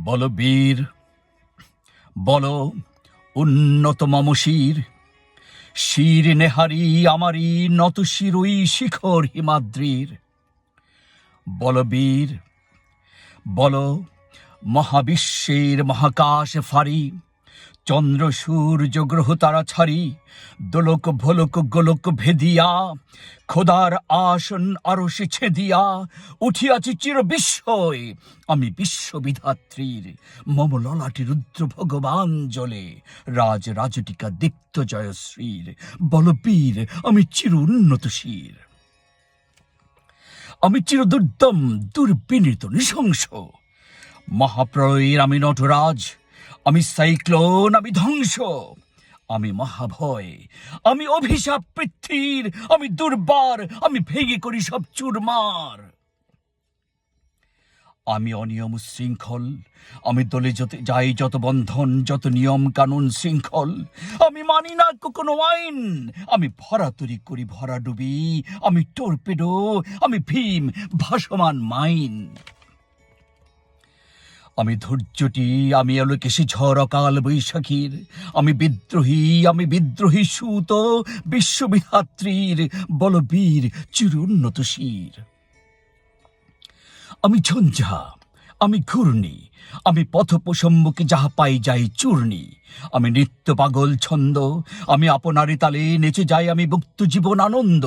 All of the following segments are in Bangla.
বল বীর, বল উন্নত মম শির, শির নেহারি আমারি নত শিরই শিখর হিমাদ্রির। বল বীর, বল মহাবিশ্বের মহাকাশ ফারি, চন্দ্র সূর্য গ্রহ তারা ছাড়ি, দোলক ভোলক গোলক ভেদিয়া, খোদার আসন আরশে ছেদিয়া উঠিয়াছি চির বিস্ময় আমি বিশ্ববিধাত্রীর। মম ললাটে রুদ্র ভগবান জ্বলে, রাজ রাজটিকা দীপ্ত জয়শ্রীর। বল বীর, আমি চির উন্নত শির, আমি চির দুর্দম দুর্বিনীত নৃশংস। মহাপ্রলয়ের আমি নটরাজ, আমি সাইক্লোন, আমি ধ্বংস, আমি মহাভয়, আমি অভিশাপ পৃথ্বীর, আমি দুর্বার, আমি ভেঙে করি সব চুরমার। আমি অনিয়ম শৃঙ্খল, আমি দলে যাই যত বন্ধন, যত নিয়ম কানুন শৃঙ্খল, আমি মানি না কোনো আইন, আমি ভরা তরি করি ভরা ডুবি, আমি টর্পেডো, আমি ভীম ভাসমান মাইন। আমি ধৈর্যটি, আমি আলোকেশে ঝড় অকাল বৈশাখীর, আমি বিদ্রোহী সুত বিশ্ববিধাত্রীর। বল বীর, চির উন্নত শির, আমি ঝঞ্ঝা, আমি ঘূর্ণি, আমি পথোপসম্মুখে যাহা পাই যাই চূর্ণি, আমি নিত্য পাগল ছন্দ, আমি আপনারে তালে নেচে যাই, আমি মুক্ত জীবন আনন্দ,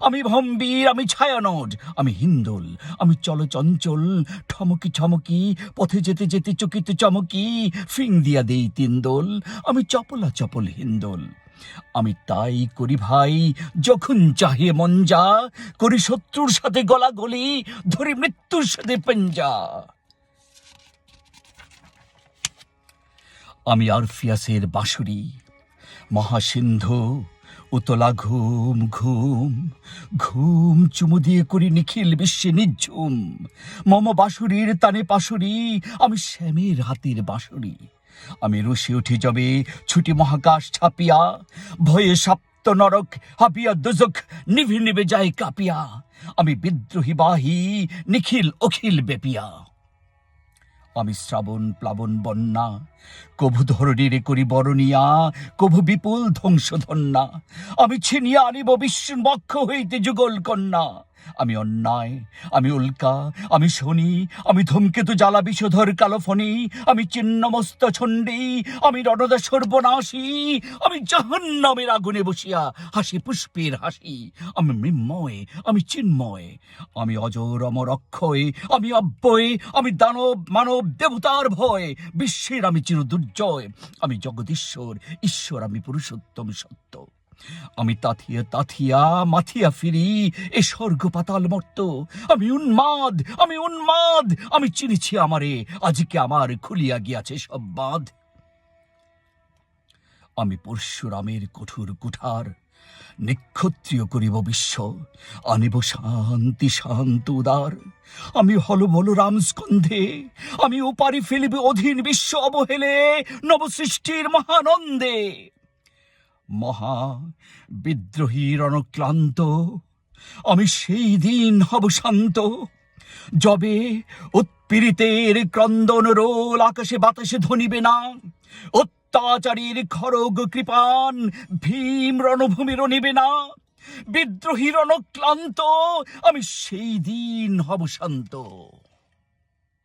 আমি ভম্বীর, আমি ছায়ানট, আমি হিন্দোল, আমি চলচঞ্চল ঠমকি ঠমকি, পথে যেতে যেতে চকিত চমকি ফিং দিয়া দেই তিনদোল, আমি চপলা চপল হিন্দোল। আমি তাই করি ভাই যখন চাহে মন যা, করি শত্রুর সাথে গলাগলি, ধরি মৃত্যুর সাথে পেঞ্জা। আমি আরফিয়াসের বাঁশুরি, মহাসিন্ধু উতলা ঘুম ঘুম ঘুম চুমু দিয়ে করি নিখিল বিশ্বে নিঝুম। মম বাঁশুরির তানে পাশুরি, আমি শ্যামের হাতির বাঁশুরি। আমি রুশে উঠি যবে ছুটি মহাকাশ ছাপিয়া, ভয়ে সাপ্ত নরক হাপিয়া দুজক নিভে নিভে যায় কাঁপিয়া, আমি বিদ্রোহী বাহী নিখিল অখিল বেপিয়া। আমি শ্রাবণ প্লাবন বন্যা, কভু ধরণীর করি বরণিয়া, কভু বিপুল ধ্বংসধন্যা, আমি ছিনিয়া আনিব বিশ্ব বক্ষ হইতে যুগল কন্যা। আমি অন্যায়, আমি উল্কা, আমি শনি, আমি ধূমকেতু জ্বালা বিষধর কালোফণি, আমি চিহ্নমস্ত ছন্ডী, আমি রণদা সর্বনাশী, আমি জাহান্নামের আগুনে বসিয়া হাসি পুষ্পের হাসি, আমি মৃন্ময়, আমি চিন্ময়, আমি অজর অমর অক্ষয়, আমি অব্যয়, আমি দানব মানব দেবতার ভয়, বিশ্বের আমি চির দুর্জয়, আমি জগদীশ্বর ঈশ্বর, আমি পুরুষোত্তম সত্য। আমি তাথিয়া তাথিয়া মাথিয়া ফিরি এ স্বর্গ পাতাল মর্ত, আমি উন্মাদ, আমি উন্মাদ, আমি চিনেছি আমারে, আজকে আমার খুলিয়া গিয়াছে সব বাঁধ। আমি পরশুরামের কঠোর কুঠার, নিক্ষত্রিয় করিব বিশ্ব, আনিব শান্তি শান্ত উদার। আমি হল বলরাম স্কন্ধে, আমি উপারি ফেলিব অধীন বিশ্ব অবহেলে নবসৃষ্টির মহানন্দে। মহা বিদ্রোহী রণক্লান্ত, আমি সেই দিন হব শান্ত, যবে উৎপীড়িতের ক্রন্দন রোল আকাশে বাতাসে ধ্বনিবে না, অত্যাচারীর খড়গ কৃপান ভীম রণভূমির নিবে না। বিদ্রোহী রণক্লান্ত, আমি সেই দিন হব শান্ত।